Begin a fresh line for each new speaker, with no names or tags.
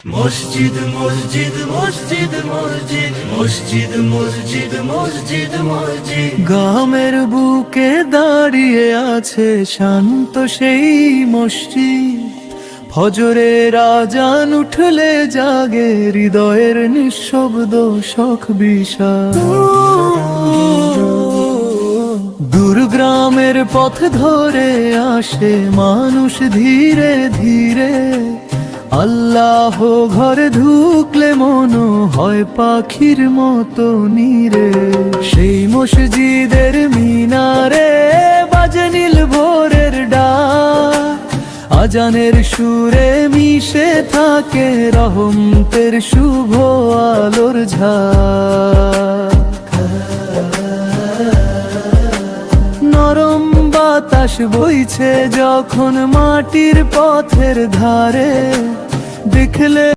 মসজিদ মসজিদ মসজিদ মসজিদ মসজিদ মসজিদ মসজিদ মসজিদ
গ্রামের বুকে দাঁড়িয়ে আছে শান্ত সেই মসজিদ। ফজরের আজান উঠলে জাগে হৃদয়ের নিঃশব্দ শোক বিষাদ। দূরগ্রামের পথ ধরে আসে মানুষ ধীরে ধীরে। আল্লাহ ঘরে ঢুকলে মন হয় পাখির মতো নীরে। সেই মসজিদের মিনারে বাজে নীল ভোরের ডাক। আজানের সুরে মিশে থাকে রহমতের শুভ আলোর ঝাঁক। নরম বাতাস বইছে যখন মাটির পথের ধারে, দেখলে